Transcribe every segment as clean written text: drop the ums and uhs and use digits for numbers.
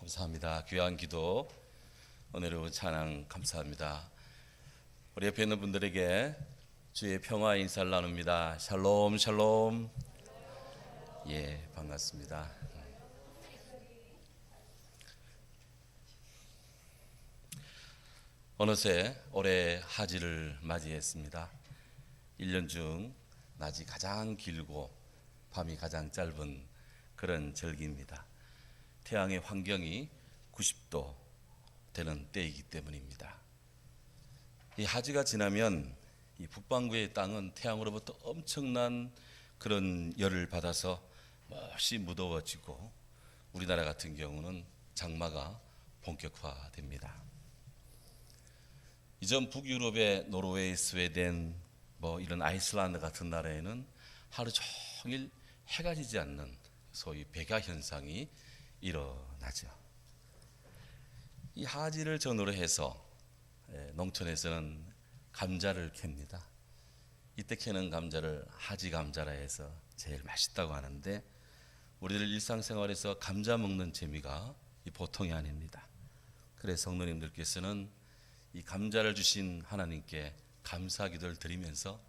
감사합니다. 귀한 기도, 은혜로운 찬양 감사합니다. 우리 옆에 있는 분들에게 주의 평화 인사를 나눕니다. 샬롬 샬롬. 예, 반갑습니다. 어느새 올해 하지를 맞이했습니다. 1년 중 낮이 가장 길고 밤이 가장 짧은 그런 절기입니다. 태양의 환경이 90도 되는 때이기 때문입니다. 이 하지가 지나면 이 북반구의 땅은 태양으로부터 엄청난 그런 열을 받아서 몹시 무더워지고 우리나라 같은 경우는 장마가 본격화됩니다. 이전 북유럽의 노르웨이, 스웨덴, 이런 아이슬란드 같은 나라에는 하루 종일 해가 지지 않는 소위 백야 현상이 일어나죠. 이 하지를 전후로 해서 농촌에서는 감자를 캡니다. 이때 캐는 감자를 하지 감자라 해서 제일 맛있다고 하는데 우리들 일상생활에서 감자 먹는 재미가 보통이 아닙니다. 그래서 성도님들께서는 이 감자를 주신 하나님께 감사 기도를 드리면서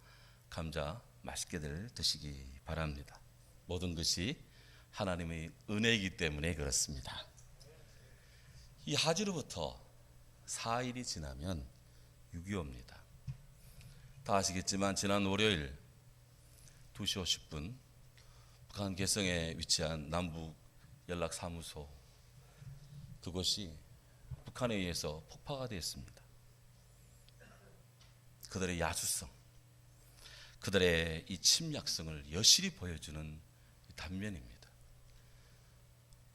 감자 맛있게들 드시기 바랍니다. 모든 것이 하나님의 은혜이기 때문에 그렇습니다. 이 하지로부터 4일이 지나면 6.25입니다. 다 아시겠지만 지난 월요일 2시 50분 북한 개성에 위치한 남북 연락사무소 그것이 북한에 의해서 폭파가 되었습니다. 그들의 야수성, 그들의 이 침략성을 여실히 보여주는 단면입니다.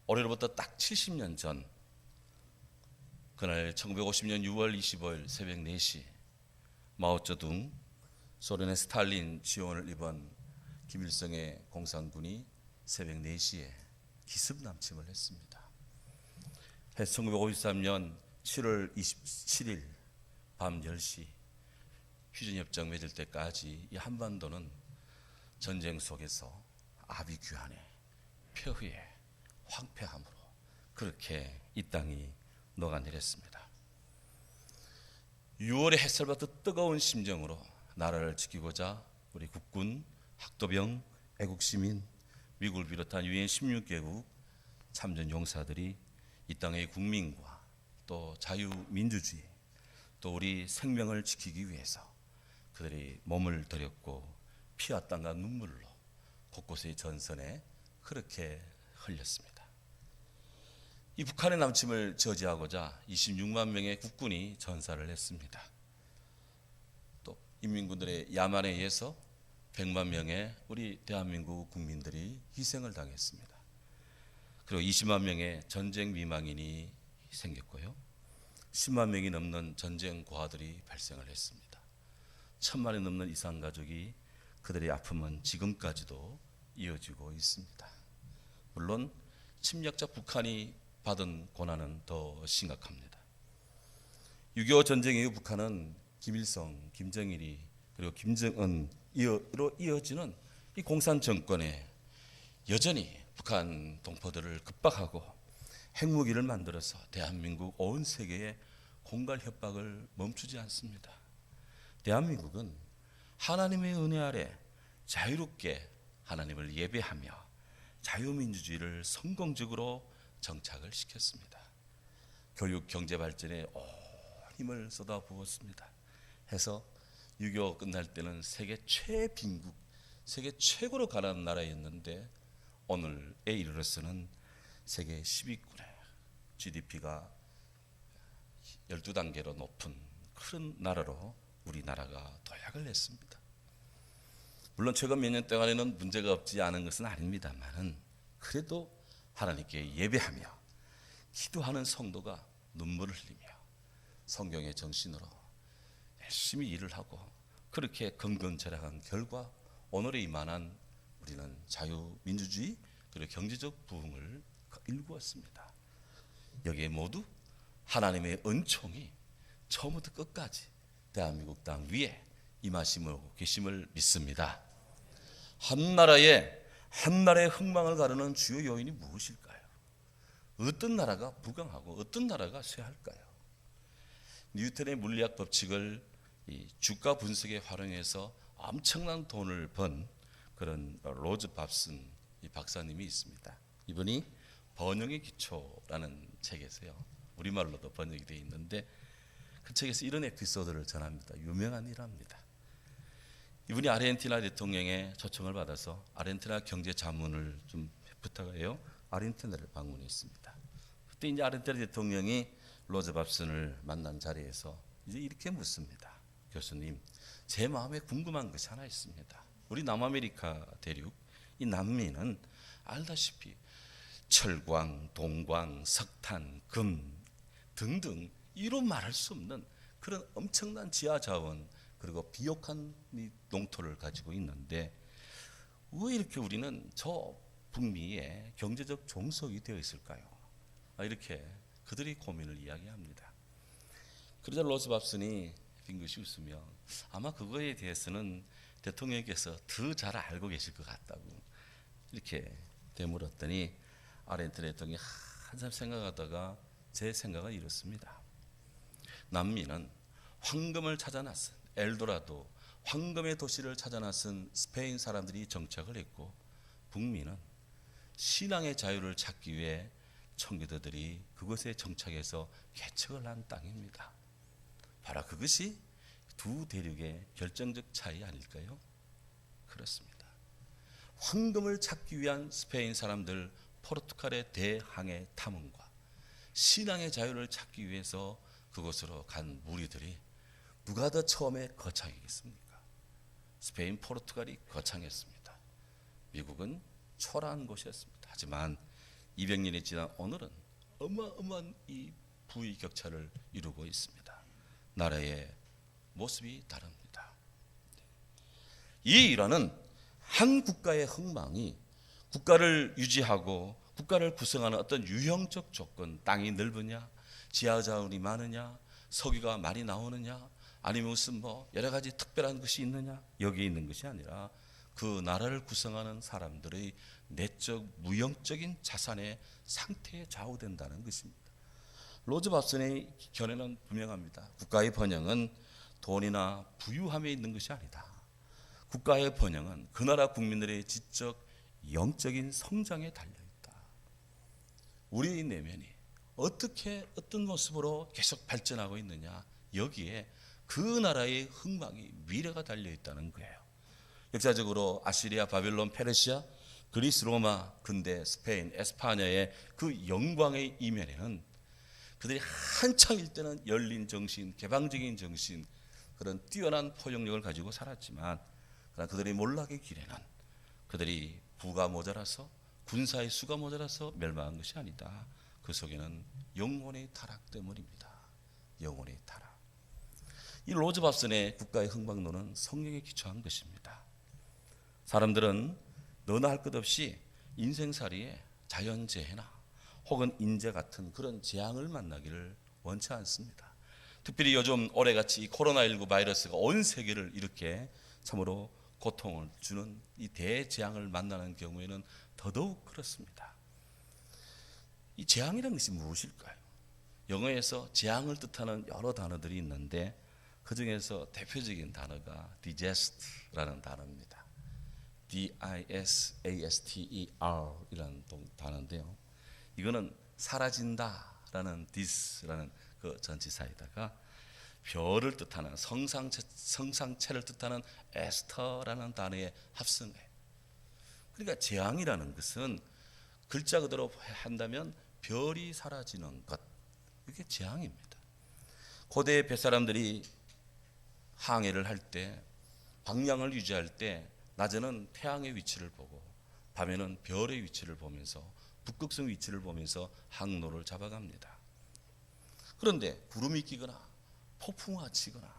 올해로부터 딱 70년 전 그날 1950년 6월 25일 새벽 4시 마오쩌둥 소련의 스탈린 지원을 입은 김일성의 공산군이 새벽 4시에 기습 남침을 했습니다. 1953년 7월 27일 밤 10시 휴전협정 맺을 때까지 이 한반도는 전쟁 속에서 아비규환의 폐허의 황폐함으로 그렇게 이 땅이 녹아내렸습니다. 6월의 햇살부터 뜨거운 심정으로 나라를 지키고자 우리 국군, 학도병, 애국시민, 미국을 비롯한 유엔 16개국 참전 용사들이 이 땅의 국민과 또 자유민주주의 또 우리 생명을 지키기 위해서 그들이 몸을 들였고 피와 땀과 눈물로 곳곳의 전선에 그렇게 흘렸습니다. 이 북한의 남침을 저지하고자 26만 명의 국군이 전사를 했습니다. 또 인민군들의 야만에 의해서 100만 명의 우리 대한민국 국민들이 희생을 당했습니다. 그리고 20만 명의 전쟁 미망인이 생겼고요. 10만 명이 넘는 전쟁 고아들이 발생을 했습니다. 1000만이 넘는 이산 가족이 그들의 아픔은 지금까지도 이어지고 있습니다. 물론 침략자 북한이 받은 고난은 더 심각합니다. 6.25 전쟁 이후 북한은 김일성, 김정일이 그리고 김정은으로 이어지는 이 공산 정권에 여전히 북한 동포들을 급박하고 핵무기를 만들어서 대한민국 온 세계에 공갈 협박을 멈추지 않습니다. 대한민국은 하나님의 은혜 아래 자유롭게 하나님을 예배하며 자유민주주의를 성공적으로 정착을 시켰습니다. 교육 경제 발전에 온 힘을 쏟아부었습니다. 해서 6.25 끝날 때는 세계 최빈국, 세계 최고로 가난한 나라였는데 오늘에 이르러서는 세계 10위권의 GDP가 12단계로 높은 큰 나라로 우리나라가 도약을 했습니다. 물론 최근 몇 년 동안에는 문제가 없지 않은 것은 아닙니다만은 그래도 하나님께 예배하며 기도하는 성도가 눈물을 흘리며 성경의 정신으로 열심히 일을 하고 그렇게 건건절약한 결과 오늘에 이만한 우리는 자유민주주의 그리고 경제적 부흥을 일구었습니다. 여기에 모두 하나님의 은총이 처음부터 끝까지 대한민국 땅 위에 임하시고 계심을 믿습니다. 한 나라의 흥망을 가르는 주요 요인이 무엇일까요? 어떤 나라가 부강하고 어떤 나라가 쇠할까요? 뉴턴의 물리학 법칙을 이 주가 분석에 활용해서 엄청난 돈을 번 그런 로즈 밥슨 이 박사님이 있습니다. 이분이 번영의 기초라는 책에서요, 우리말로도 번역이 되어 있는데 그 책에서 이런 에피소드를 전합니다. 유명한 일화입니다. 이분이 아르헨티나 대통령의 초청을 받아서 아르헨티나 경제 자문을 좀 부탁해요. 아르헨티나를 방문했습니다. 그때 이제 아르헨티나 대통령이 로즈 밥슨을 만난 자리에서 이제 이렇게 묻습니다. 교수님, 제 마음에 궁금한 것이 하나 있습니다. 우리 남아메리카 대륙 이 남미는 알다시피 철광, 동광, 석탄, 금 등등 이로 말할 수 없는 그런 엄청난 지하 자원 그리고 비옥한 이 농토를 가지고 있는데 왜 이렇게 우리는 저 북미의 경제적 종속이 되어 있을까요? 이렇게 그들이 고민을 이야기합니다. 그러자 로즈 밥슨이 빙긋이 웃으며 아마 그거에 대해서는 대통령께서 더 잘 알고 계실 것 같다고 이렇게 되물었더니 아르헨티나 대통령이 한참 생각하다가 제 생각은 이렇습니다. 남미는 황금을 찾아 나선 엘도라도 황금의 도시를 찾아 나선 스페인 사람들이 정착을 했고 북미는 신앙의 자유를 찾기 위해 청교도들이 그곳에 정착해서 개척을 한 땅입니다. 바로 그것이 두 대륙의 결정적 차이 아닐까요? 그렇습니다. 황금을 찾기 위한 스페인 사람들 포르투갈의 대항해 탐험과 신앙의 자유를 찾기 위해서 그곳으로 간 무리들이 누가 더 처음에 거창했겠습니까? 스페인, 포르투갈이 거창했습니다. 미국은 초라한 곳이었습니다. 하지만 200년이 지난 오늘은 어마어마한 이 부의 격차를 이루고 있습니다. 나라의 모습이 다릅니다. 이 일화는 한 국가의 흥망이 국가를 유지하고 국가를 구성하는 어떤 유형적 조건, 땅이 넓으냐, 지하자원이 많으냐, 석유가 많이 나오느냐, 아니면 무슨 여러 가지 특별한 것이 있느냐, 여기에 있는 것이 아니라 그 나라를 구성하는 사람들의 내적 무형적인 자산의 상태에 좌우된다는 것입니다. 로즈 밥슨의 견해는 분명합니다. 국가의 번영은 돈이나 부유함에 있는 것이 아니다. 국가의 번영은 그 나라 국민들의 지적 영적인 성장에 달려있다. 우리의 내면이 어떻게 어떤 모습으로 계속 발전하고 있느냐, 여기에 그 나라의 흥망이 미래가 달려있다는 거예요. 역사적으로 아시리아, 바빌론, 페르시아, 그리스, 로마, 근대 스페인, 에스파냐의 그 영광의 이면에는 그들이 한창일 때는 열린 정신, 개방적인 정신, 그런 뛰어난 포용력을 가지고 살았지만 그러나 그들이 몰락의 길에는 그들이 부가 모자라서 군사의 수가 모자라서 멸망한 것이 아니다. 그 속에는 영혼의 타락 때문입니다. 영혼의 타락. 이 로즈 밥슨의 국가의 흥망론은 성경에 기초한 것입니다. 사람들은 너나 할 것 없이 인생살이에 자연재해나 혹은 인재 같은 그런 재앙을 만나기를 원치 않습니다. 특별히 요즘 올해같이 코로나19 바이러스가 온 세계를 이렇게 참으로 고통을 주는 이 대재앙을 만나는 경우에는 더더욱 그렇습니다. 이 재앙이라는 것이 무엇일까요? 영어에서 재앙을 뜻하는 여러 단어들이 있는데 그 중에서 대표적인 단어가 disaster라는 단어입니다. D-I-S-A-S-T-E-R 이라는 단어인데요. 이거는 사라진다라는 dis라는 그 전치사에다가 별을 뜻하는 성상체를 뜻하는 에스터라는 단어의 합성어예요. 그러니까 재앙이라는 것은 글자 그대로 한다면 별이 사라지는 것, 이게 재앙입니다. 고대 뱃사람들이 항해를 할 때, 방향을 유지할 때 낮에는 태양의 위치를 보고 밤에는 별의 위치를 보면서 북극성 위치를 보면서 항로를 잡아갑니다. 그런데 구름이 끼거나 폭풍우가 치거나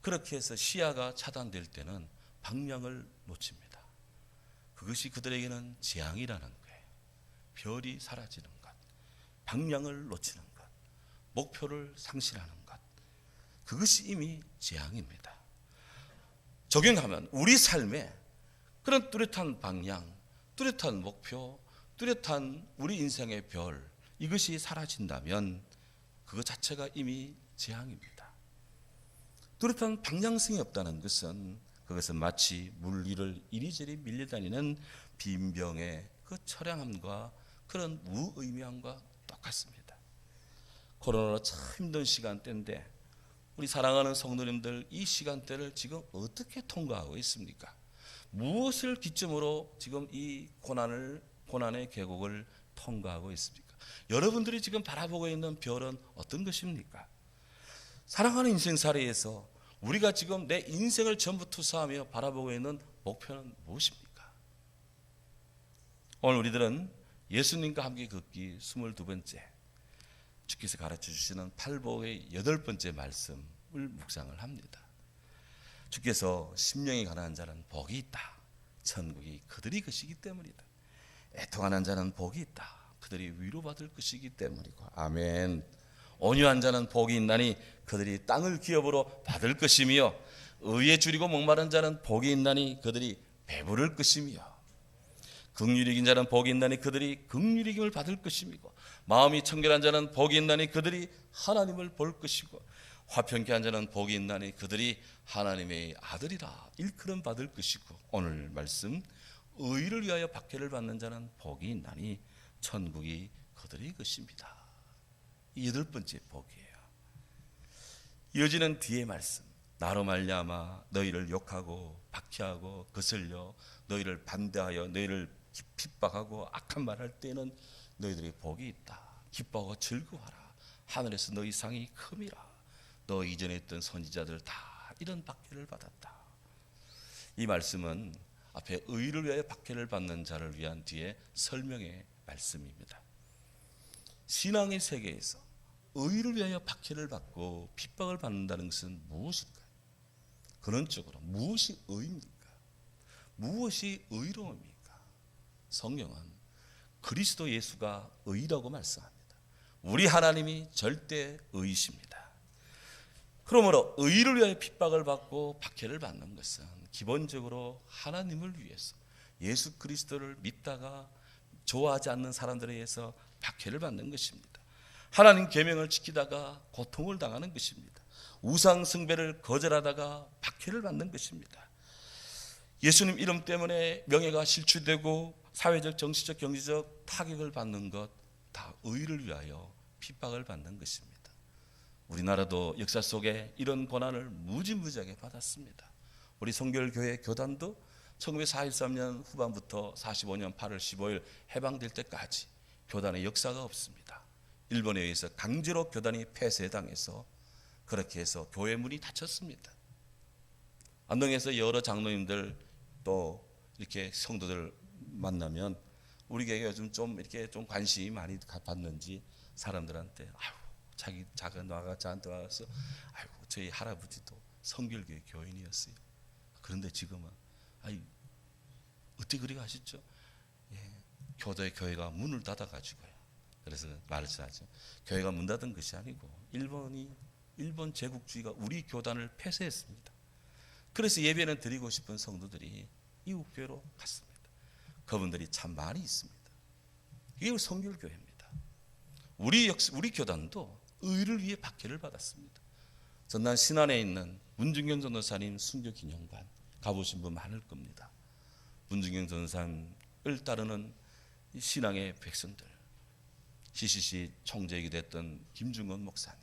그렇게 해서 시야가 차단될 때는 방향을 놓칩니다. 그것이 그들에게는 재앙이라는 거예요. 별이 사라지는 것, 방향을 놓치는 것, 목표를 상실하는 것, 그것이 이미 재앙입니다. 적용하면 우리 삶에 그런 뚜렷한 방향, 뚜렷한 목표, 뚜렷한 우리 인생의 별, 이것이 사라진다면 그것 자체가 이미 재앙입니다. 뚜렷한 방향성이 없다는 것은 그것은 마치 물 위를 이리저리 밀려다니는 빈병의 그 처량함과 그런 무의미함과 똑같습니다. 코로나로 참 힘든 시간대인데 우리 사랑하는 성도님들, 이 시간대를 지금 어떻게 통과하고 있습니까? 무엇을 기점으로 지금 이 고난의 계곡을 통과하고 있습니까? 여러분들이 지금 바라보고 있는 별은 어떤 것입니까? 사랑하는 인생살이에서 우리가 지금 내 인생을 전부 투사하며 바라보고 있는 목표는 무엇입니까? 오늘 우리들은 예수님과 함께 걷기 22번째, 주께서 가르쳐 주시는 팔복의 8번째 말씀을 묵상을 합니다. 주께서 심령이 가난한 자는 복이 있다. 천국이 그들이 것이기 때문이다. 애통하는 자는 복이 있다. 그들이 위로받을 것이기 때문이고. 아멘. 온유한 자는 복이 있나니 그들이 땅을 기업으로 받을 것이며, 의에 줄이고 목마른 자는 복이 있나니 그들이 배부를 것이며, 긍휼히 여긴 자는 복이 있나니 그들이 긍휼히 여김을 받을 것이며, 마음이 청결한 자는 복이 있나니 그들이 하나님을 볼 것이고, 화평케 한 자는 복이 있나니 그들이 하나님의 아들이라 일컬음 받을 것이고. 오늘 말씀, 의를 위하여 박해를 받는 자는 복이 있나니 천국이 그들의 것입니다. 이 8번째 복이에요. 이어지는 뒤의 말씀, 나로 말미암아 너희를 욕하고 박해하고 거슬려 너희를 반대하여 너희를 핍박하고 악한 말할 때에는 너희들이 복이 있다. 기뻐하고 즐거워하라. 하늘에서 너희 상이 큼이라. 너 이전에 있던 선지자들 다 이런 박해를 받았다. 이 말씀은 앞에 의를 위하여 박해를 받는 자를 위한 뒤에 설명의 말씀입니다. 신앙의 세계에서 의를 위하여 박해를 받고 핍박을 받는다는 것은 무엇일까요? 근원적으로 무엇이 의입니까? 무엇이 의로움입니까? 성경은 그리스도 예수가 의라고 말씀합니다. 우리 하나님이 절대 의이십니다. 그러므로 의를 위하여 핍박을 받고 박해를 받는 것은 기본적으로 하나님을 위해서, 예수 그리스도를 믿다가 좋아하지 않는 사람들에 의해서 박해를 받는 것입니다. 하나님 계명을 지키다가 고통을 당하는 것입니다. 우상 숭배를 거절하다가 박해를 받는 것입니다. 예수님 이름 때문에 명예가 실추되고 사회적, 정치적, 경제적 타격을 받는 것, 다 의를 위하여 핍박을 받는 것입니다. 우리나라도 역사 속에 이런 고난을 무지무지하게 받았습니다. 우리 성결교회 교단도 1943년 후반부터 45년 8월 15일 해방될 때까지 교단의 역사가 없습니다. 일본에 의해서 강제로 교단이 폐쇄당해서 그렇게 해서 교회 문이 닫혔습니다. 안동에서 여러 장로님들 또 이렇게 성도들 만나면 우리 교회가 요즘 좀 이렇게 좀 관심이 많이 받는지 사람들한테 자기 작은 아가 저한테 와서 저희 할아버지도 성결교회 교인이었어요. 그런데 지금은 어떻게 그리 가셨죠? 교회가 문을 닫아가지고요. 그래서 말씀하죠. 교회가 문 닫은 것이 아니고 일본 제국주의가 우리 교단을 폐쇄했습니다. 그래서 예배는 드리고 싶은 성도들이 이웃 교회로 갔습니다. 그분들이 참 많이 있습니다. 이게 성결교회입니다. 우리 교단도 의를 위해 박해를 받았습니다. 전남 신안에 있는 문중경 전도사님 순교 기념관 가보신 분 많을 겁니다. 문중경 전도사님을 따르는 신앙의 백성들, CCC 총재이기도 했던 김중원 목사님,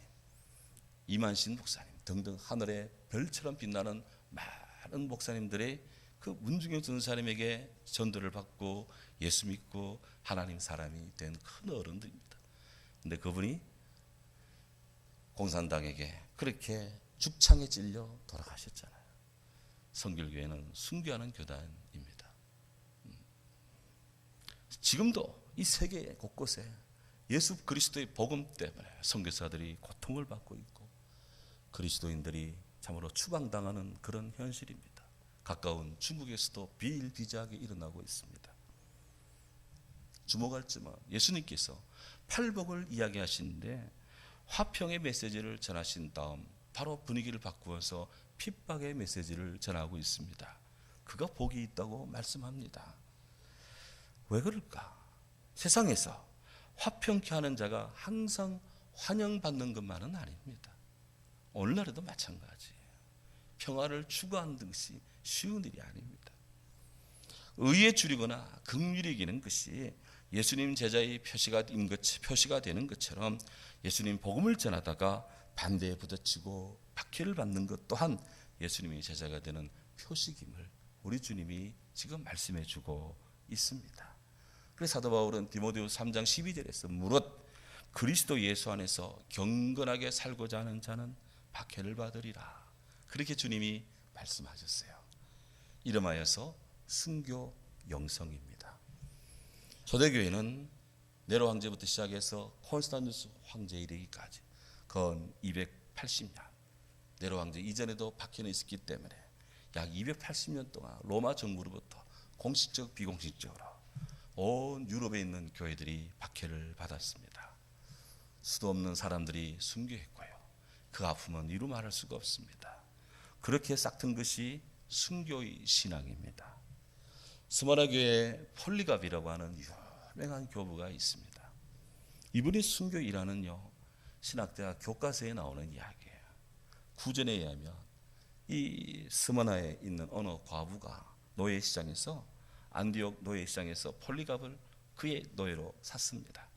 이만신 목사님 등등 하늘의 별처럼 빛나는 많은 목사님들의 그 문중경 전도사님에게 전도를 받고 예수 믿고 하나님 사람이 된 큰 어른들입니다. 그런데 그분이 공산당에게 그렇게 죽창에 찔려 돌아가셨잖아요. 성결교회는 순교하는 교단입니다. 지금도 이 세계 곳곳에 예수 그리스도의 복음 때문에 선교사들이 고통을 받고 있고 그리스도인들이 참으로 추방당하는 그런 현실입니다. 가까운 중국에서도 비일비재하게 일어나고 있습니다. 주목할 점은 예수님께서 팔복을 이야기하시는데 화평의 메시지를 전하신 다음 바로 분위기를 바꾸어서 핍박의 메시지를 전하고 있습니다. 그가 복이 있다고 말씀합니다. 왜 그럴까? 세상에서 화평케 하는 자가 항상 환영받는 것만은 아닙니다. 오늘날에도 마찬가지예요. 평화를 추구하는 것이 쉬운 일이 아닙니다. 의에 줄이거나 긍휼히 이기는 것이 예수님 제자의 표시가 되는 것처럼 예수님 복음을 전하다가 반대에 부딪히고 박해를 받는 것 또한 예수님의 제자가 되는 표식임을 우리 주님이 지금 말씀해 주고 있습니다. 그래서 사도 바울은 디모데후서 3장 12절에서 무릇 그리스도 예수 안에서 경건하게 살고자 하는 자는 박해를 받으리라. 그렇게 주님이 말씀하셨어요. 이름하여서 순교 영성입니다. 초대교회는 네로 황제부터 시작해서 콘스탄티누스 황제에 이르기까지 건 280년, 네로 황제 이전에도 박해는 있었기 때문에 약 280년 동안 로마 정부로부터 공식적 비공식적으로 온 유럽에 있는 교회들이 박해를 받았습니다. 수도 없는 사람들이 순교했고요. 그 아픔은 이루 말할 수가 없습니다. 그렇게 싹튼 것이 순교의 신앙입니다. 스마라 교회에 폴리갑이라고 하는 유명한 교부가 있습니다. 이분이 순교이라는요, 신학대학 교과서에 나오는 이야기예요. 구전에 의하면 이 스마나에 있는 어느 과부가 노예시장에서 안디옥 노예시장에서 폴리갑을 그의 노예로 샀습니다.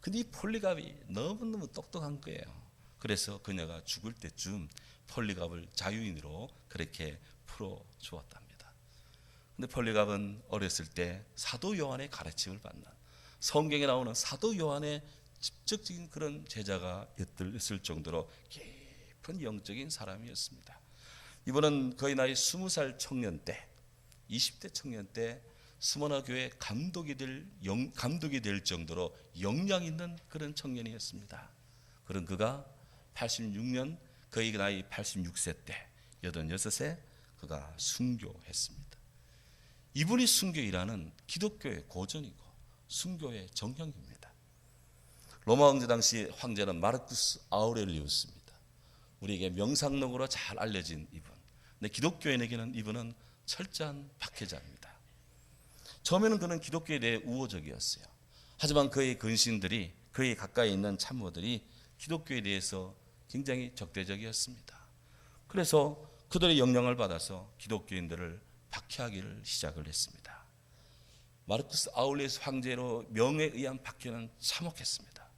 근데 이 폴리갑이 너무너무 똑똑한 거예요. 그래서 그녀가 죽을 때쯤 폴리갑을 자유인으로 그렇게 풀어 주었답니다. 근데 폴리갑은 어렸을 때 사도 요한의 가르침을 받는, 성경에 나오는 사도 요한의 직접적인 그런 제자가 있을 정도로 깊은 영적인 사람이었습니다. 이번은 거의 나이 20살 청년 때, 20대 청년 때 스모나 교회 감독이 될 정도로 역량 있는 그런 청년이었습니다. 그런 그가 86년 거의 나이 86세 때 86세 그가 순교했습니다. 이분이 순교이라는 기독교의 고전이고 순교의 정형입니다. 로마 황제 당시 황제는 마르쿠스 아우렐리우스입니다. 우리에게 명상록으로 잘 알려진 이분. 근데 기독교인에게는 이분은 철저한 박해자입니다. 처음에는 그는 기독교에 대해 우호적이었어요. 하지만 그의 근신들이, 그의 가까이 있는 참모들이 기독교에 대해서 굉장히 적대적이었습니다. 그래서 그들의 영향을 받아서 기독교인들을 박해하기를 시작을 했습니다. 마르쿠스 아울레스 황제로 명에 의한 박해는 참혹했습니다.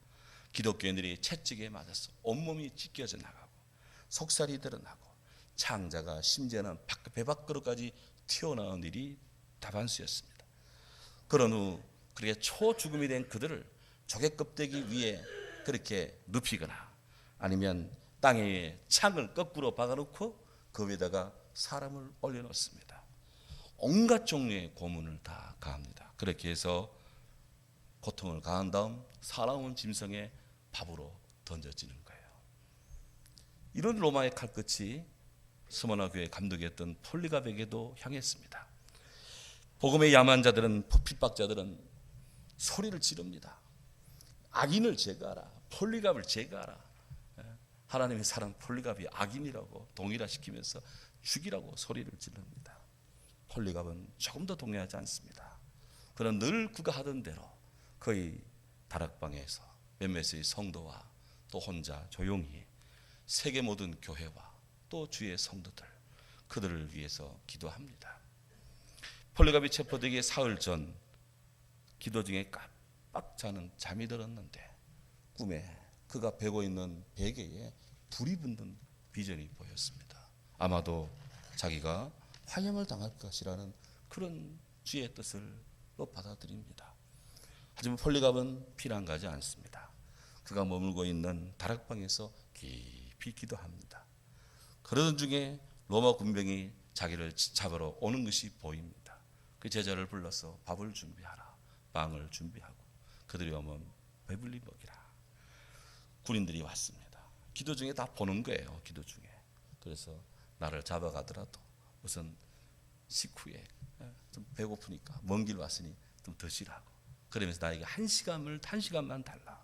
기독교인들이 채찍에 맞아서 온몸이 찢겨져 나가고 속살이 드러나고 창자가 심지어는 배 밖으로까지 튀어나온 일이 다반수였습니다. 그런 후 그렇게 초죽음이 된 그들을 조개껍데기 위에 그렇게 눕히거나 아니면 땅에 창을 거꾸로 박아놓고 그 위에다가 사람을 올려놓습니다. 온갖 종류의 고문을 다 가합니다. 그렇게 해서 고통을 가한 다음 살아온 짐승의 밥으로 던져지는 거예요. 이런 로마의 칼끝이 스모나 교회 감독이었던 폴리갑에게도 향했습니다. 복음의 야만 자들은, 핍박자들은 소리를 지릅니다. 악인을 제거하라, 폴리갑을 제거하라. 하나님의 사랑 폴리갑이 악인이라고 동일화시키면서 죽이라고 소리를 지릅니다. 폴리갑은 조금도 동의하지 않습니다. 그는 늘 그가 하던 대로 거의 다락방에서 몇몇의 성도와 또 혼자 조용히 세계 모든 교회와 또 주의 성도들, 그들을 위해서 기도합니다. 폴리갑이 체포되기 사흘 전 기도 중에 깜빡 자는 잠이 들었는데 꿈에 그가 베고 있는 베개에 불이 붙는 비전이 보였습니다. 아마도 자기가 화형을 당할 것이라는 그런 주의 뜻을로 받아들입니다. 하지만 폴리갑은 피난 가지 않습니다. 그가 머물고 있는 다락방에서 깊이 기도합니다. 그러던 중에 로마 군병이 자기를 잡으러 오는 것이 보입니다. 그 제자를 불러서 밥을 준비하라, 빵을 준비하고 그들이 오면 배불리 먹이라. 군인들이 왔습니다. 기도 중에 다 보는 거예요. 기도 중에. 그래서 나를 잡아가더라도 우선 식후에 좀 배고프니까 먼 길 왔으니 좀 드시라고. 그러면서 나에게 한 시간만 달라.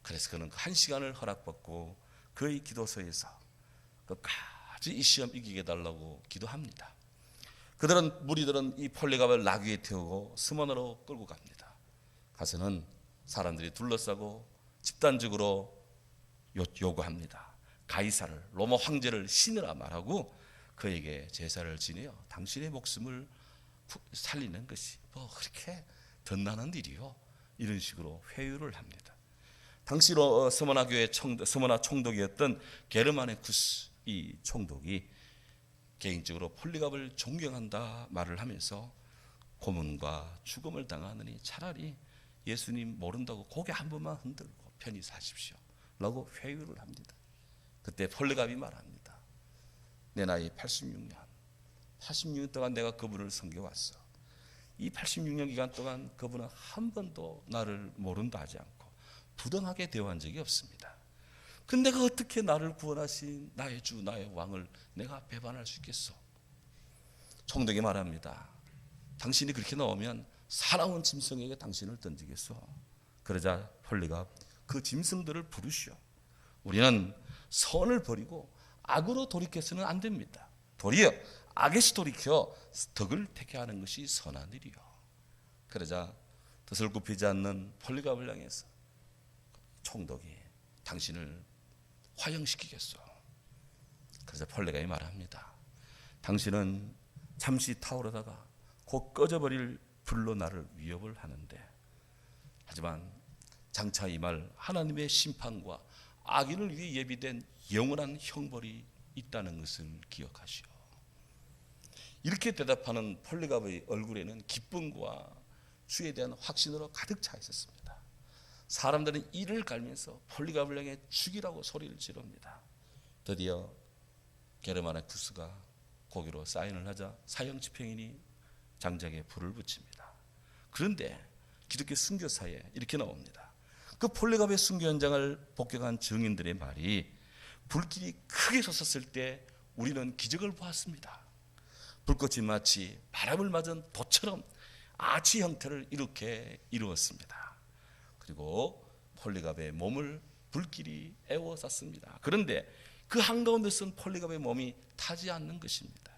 그래서 그는 한 시간을 허락받고 그의 기도서에서 끝까지 이 시험 이기게 달라고 기도합니다. 무리들은 이 폴리갑을 나귀에 태우고 스모나로 끌고 갑니다. 가서는 사람들이 둘러싸고 집단적으로 요구합니다. 가이사를, 로마 황제를 신으라 말하고 그에게 제사를 지내어 당신의 목숨을 살리는 것이 뭐 그렇게 덧나는 일이요, 이런 식으로 회유를 합니다. 당시 스모나 교회 스모나 총독이었던 게르마네쿠스 이 총독이 개인적으로 폴리갑을 존경한다 말을 하면서 고문과 죽음을 당하느니 차라리 예수님 모른다고 고개 한 번만 흔들고 편히 사십시오 라고 회유를 합니다. 그때 폴리갑이 말합니다. 내 나이 86년 동안 내가 그분을 섬겨왔어. 이 86년 기간 동안 그분은 한 번도 나를 모른다 하지 않고 부당하게 대화한 적이 없습니다. 근데 내가 어떻게 나를 구원하신 나의 주 나의 왕을 내가 배반할 수 있겠소? 총독이 말합니다. 당신이 그렇게 나오면 사나운 짐승에게 당신을 던지겠소. 그러자 폴리갑 그 짐승들을 부르시오. 우리는 선을 버리고 악으로 돌이켜서는 안 됩니다. 도리어 악에서 돌이켜 덕을 택하는 것이 선한 일이요. 그러자 뜻을 굽히지 않는 폴리갑을 향해서 총독이 당신을 화형시키겠소. 그래서 폴리갑이 말합니다. 당신은 잠시 타오르다가 곧 꺼져버릴 불로 나를 위협을 하는데, 하지만 장차 임할 하나님의 심판과 악인을 위해 예비된 영원한 형벌이 있다는 것을 기억하시오. 이렇게 대답하는 폴리갑의 얼굴에는 기쁨과 주에 대한 확신으로 가득 차 있었습니다. 사람들은 이를 갈면서 폴리갑을 향해 죽이라고 소리를 지릅니다. 드디어 게르마네쿠스가 거기로 사인을 하자 사형 집행인이 장작에 불을 붙입니다. 그런데 기독교 순교사에 이렇게 나옵니다. 그 폴리갑의 순교 현장을 복격한 증인들의 말이 불길이 크게 솟았을 때 우리는 기적을 보았습니다. 불꽃이 마치 바람을 맞은 돛처럼 아치 형태를 이렇게 이루었습니다. 그리고 폴리갑의 몸을 불길이 에워쌌습니다. 그런데 그 한가운데 쓴 폴리갑의 몸이 타지 않는 것입니다.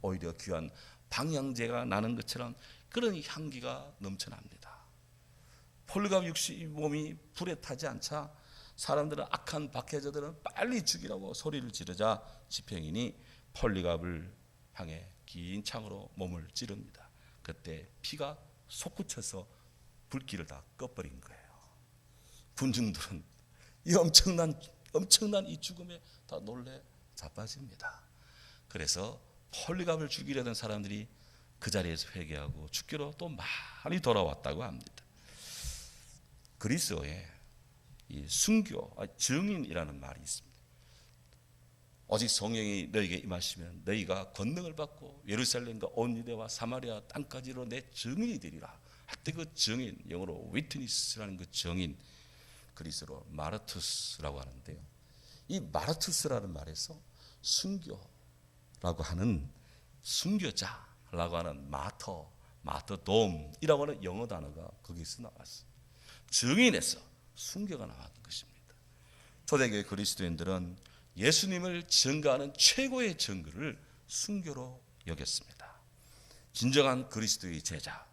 오히려 귀한 방향제가 나는 것처럼 그런 향기가 넘쳐납니다. 폴리갑 몸이 불에 타지 않자 사람들은 악한 박해자들은 빨리 죽이라고 소리를 지르자 집행인이 폴리갑을 향해 긴 창으로 몸을 찌릅니다. 그때 피가 솟구쳐서 불길을 다 꺼버린 거예요. 군중들은 이 엄청난 이 죽음에 다 놀래 자빠집니다. 그래서 폴리갑을 죽이려던 사람들이 그 자리에서 회개하고 주께로 또 많이 돌아왔다고 합니다. 그리스어에 이 순교, 증인이라는 말이 있습니다. 오직 성령이 너에게 임하시면 너희가 권능을 받고 예루살렘과 온 유대와 사마리아 땅까지로 내 증인이 되리라. 할때 그 증인, 영어로 위트니스라는 그 증인, 그리스어로 마르투스라고 하는데요. 이 마르투스라는 말에서 순교라고 하는 순교자라고 하는 마터돔이라고 하는 영어 단어가 거기서 나왔어요. 증인에서 순교가 나왔던 것입니다. 초대교회 그리스도인들은 예수님을 증거하는 최고의 증거를 순교로 여겼습니다. 진정한 그리스도의 제자,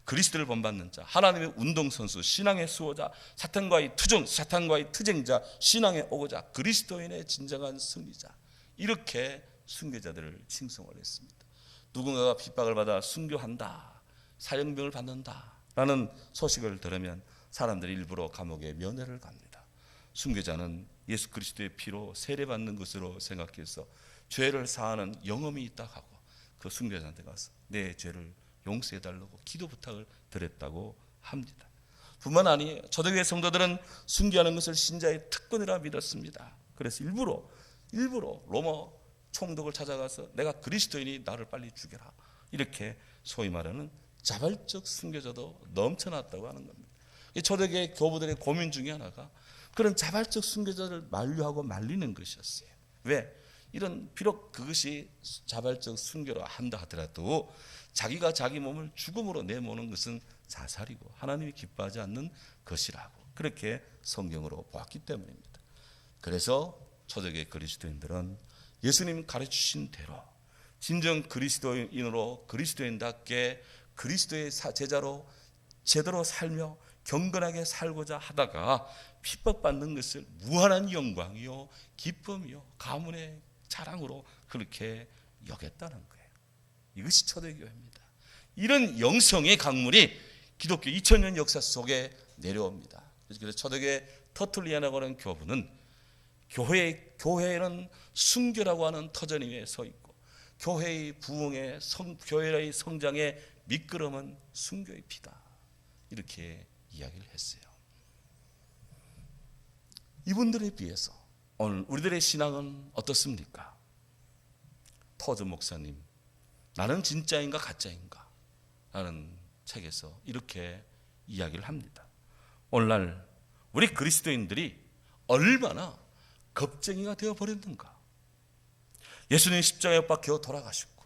그리스도를 본받는 자, 하나님의 운동선수, 신앙의 수호자, 사탄과의 투쟁자, 신앙의 오고자, 그리스도인의 진정한 승리자, 이렇게 순교자들을 칭송을 했습니다. 누군가가 핍박을 받아 순교한다, 사형병을 받는다 라는 소식을 들으면 사람들이 일부러 감옥에 면회를 갑니다. 순교자는 예수 그리스도의 피로 세례받는 것으로 생각해서 죄를 사하는 영험이 있다 하고 그 순교자한테 가서 내 죄를 용서해달라고 기도 부탁을 드렸다고 합니다. 뿐만 아니에요. 초대교회 성도들은 순교하는 것을 신자의 특권이라 믿었습니다. 그래서 일부러 로마 총독을 찾아가서 내가 그리스도인이 나를 빨리 죽여라, 이렇게 소위 말하는 자발적 순교자도 넘쳐났다고 하는 겁니다. 초대교회 교부들의 고민 중에 하나가 그런 자발적 순교자를 만류하고 말리는 것이었어요. 왜? 비록 그것이 자발적 순교라 한다 하더라도 자기가 자기 몸을 죽음으로 내모는 것은 자살이고 하나님이 기뻐하지 않는 것이라고 그렇게 성경으로 보았기 때문입니다. 그래서 초대교회 그리스도인들은 예수님 가르치신 대로 진정 그리스도인으로 그리스도인답게 그리스도의 제자로 제대로 살며 경건하게 살고자 하다가 핍박받는 것을 무한한 영광이요 기쁨이요 가문의 자랑으로 그렇게 여겼다는 거예요. 이것이 초대교회입니다. 이런 영성의 강물이 기독교 2000년 역사 속에 내려옵니다. 그래서 초대교회 터툴리안이라고 하는 교부는 교회는 순교라고 하는 터전 위에 서 있고 교회의 부흥의 교회의 성장의 미끄럼은 순교의 피다, 이렇게 이야기를 했어요. 이분들에 비해서 오늘 우리들의 신앙은 어떻습니까? 터전 목사님, 나는 진짜인가 가짜인가? 라는 책에서 이렇게 이야기를 합니다. 오늘날 우리 그리스도인들이 얼마나 겁쟁이가 되어버렸는가. 예수님 십자가에 못 박혀 돌아가셨고,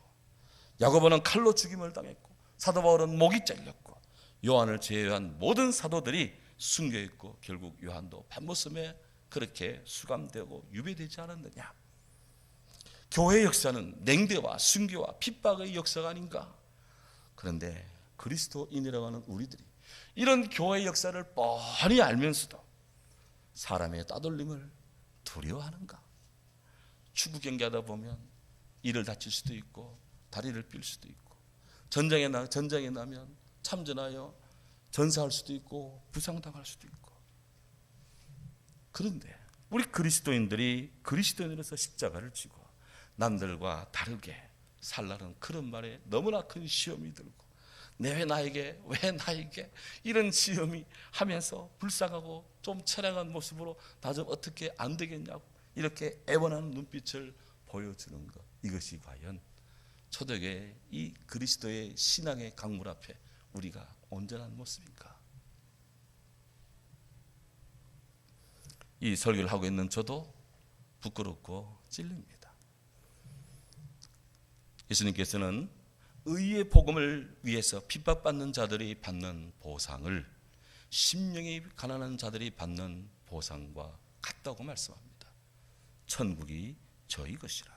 야고보는 칼로 죽임을 당했고, 사도 바울은 목이 잘렸고, 요한을 제외한 모든 사도들이 순교했고, 결국 요한도 반모섬에 그렇게 수감되고 유배되지 않았느냐. 교회의 역사는 냉대와 순교와 핍박의 역사가 아닌가. 그런데 그리스도인이라고 하는 우리들이 이런 교회의 역사를 뻔히 알면서도 사람의 따돌림을 두려워하는가. 축구 경기하다 보면 이를 다칠 수도 있고 다리를 삘 수도 있고, 전장에 나면 참전하여 전사할 수도 있고 부상당할 수도 있고. 그런데 우리 그리스도인들이 그리스도인으로서 십자가를 지고 남들과 다르게 살라는 그런 말에 너무나 큰 시험이 들고, 왜 나에게 이런 시험이 하면서 불쌍하고 좀 처량한 모습으로 나 좀 어떻게 안 되겠냐고 이렇게 애원하는 눈빛을 보여주는 것, 이것이 과연 초대교회 이 그리스도의 신앙의 강물 앞에 우리가 온전한 모습인가? 이 설교를 하고 있는 저도 부끄럽고 찔립니다. 예수님께서는 의의 복음을 위해서 핍박받는 자들이 받는 보상을 심령이 가난한 자들이 받는 보상과 같다고 말씀합니다. 천국이 저희 것이라.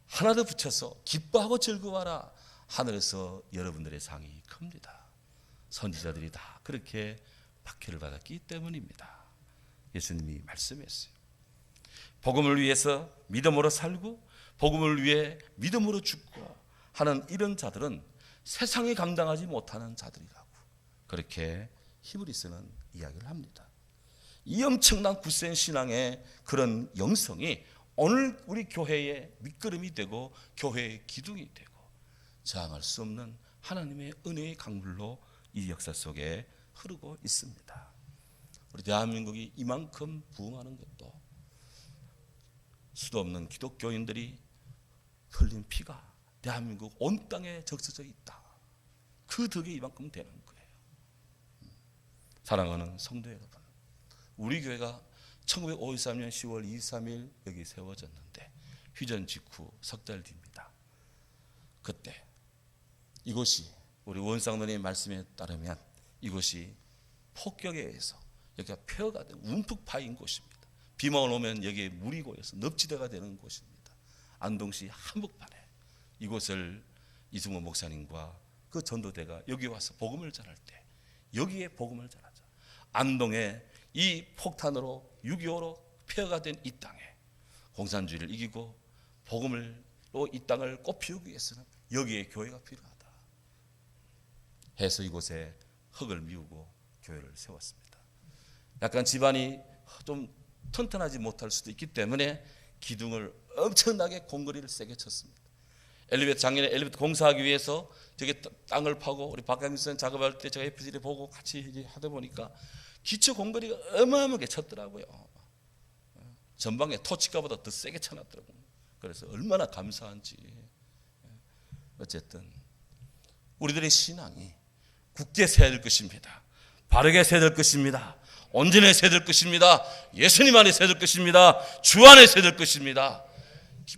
하나 더 붙여서 기뻐하고 즐거워하라. 하늘에서 여러분들의 상이 큽니다. 선지자들이 다 그렇게 박해를 받았기 때문입니다. 예수님이 말씀했어요. 복음을 위해서 믿음으로 살고 복음을 위해 믿음으로 죽고 하는 이런 자들은 세상에 감당하지 못하는 자들이라고 그렇게 히브리서는 이야기를 합니다. 이 엄청난 굳센 신앙의 그런 영성이 오늘 우리 교회의 밑거름이 되고 교회의 기둥이 되고 저항할 수 없는 하나님의 은혜의 강물로 이 역사 속에 흐르고 있습니다. 우리 대한민국이 이만큼 부흥하는 것도 수도 없는 기독교인들이 흘린 피가 대한민국 온 땅에 적셔져 있다. 그 덕에 이만큼 되는 거예요. 사랑하는 성도 여러분, 우리 교회가 1953년 10월 23일 여기 세워졌는데 휴전 직후 석 달 뒤입니다. 그때 이곳이 우리 원상론의 말씀에 따르면 이곳이 폭격에 의해서 여기가 폐허가 된 움푹 파인 곳입니다. 비만 오면 여기에 물이 고여서 늪지대가 되는 곳입니다. 안동시 한복판에 이곳을 이승호 목사님과 그 전도대가 여기 와서 복음을 전할 때 여기에 복음을 전하자. 안동에 이 폭탄으로 6.25로 폐허가 된 이 땅에 공산주의를 이기고 복음으로 이 땅을 꽃피우기 위해서는 여기에 교회가 필요하다 해서 이곳에 흙을 미우고 교회를 세웠습니다. 약간 집안이 좀 튼튼하지 못할 수도 있기 때문에 기둥을 엄청나게 공거리를 세게 쳤습니다. 작년에 엘리베이터 공사하기 위해서 저기 땅을 파고 우리 박강민 선생 작업할 때 제가 FG를 보고 같이 하다 보니까 기초 공거리가 어마어마하게 쳤더라고요. 전방에 토치가보다 더 세게 쳐놨더라고요. 그래서 얼마나 감사한지. 어쨌든 우리들의 신앙이 굳게 세야 될 것입니다. 바르게 세야 될 것입니다. 온전히 세야 될 것입니다. 예수님 안에 세야 될 것입니다. 주 안에 세야 될 것입니다.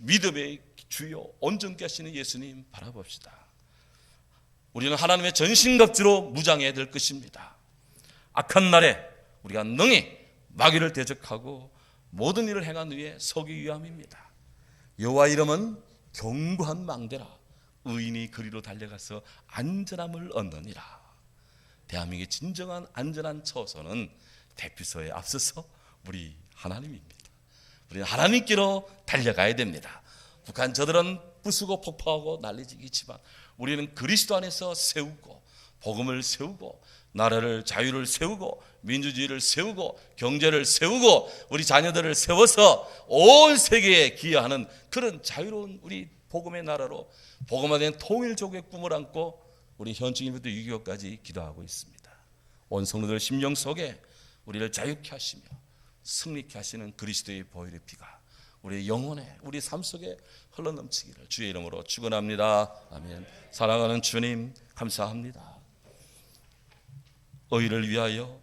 믿음의 주요 온전케 하시는 예수님 바라봅시다. 우리는 하나님의 전신갑주로 무장해야 될 것입니다. 악한 날에 우리가 능히 마귀를 대적하고 모든 일을 행한 후에 서기 위함입니다. 여호와 이름은 견고한 망대라. 의인이 그리로 달려가서 안전함을 얻느니라. 대한민국의 진정한 안전한 처소는 대피소에 앞서서 우리 하나님입니다. 우리는 하나님께로 달려가야 됩니다. 북한 저들은 부수고 폭파하고 난리지기지만 우리는 그리스도 안에서 세우고 복음을 세우고 나라를 자유를 세우고 민주주의를 세우고 경제를 세우고 우리 자녀들을 세워서 온 세계에 기여하는 그런 자유로운 우리 복음의 나라로 복음화된 통일조국의 꿈을 안고 우리 현충 1부터 6.25까지 기도하고 있습니다. 온 성도들 심령 속에 우리를 자유케 하시며 승리케 하시는 그리스도의 보혈의 피가 우리의 영혼에 우리 삶 속에 흘러넘치기를 주의 이름으로 축원합니다. 아멘. 사랑하는 주님 감사합니다. 의를 위하여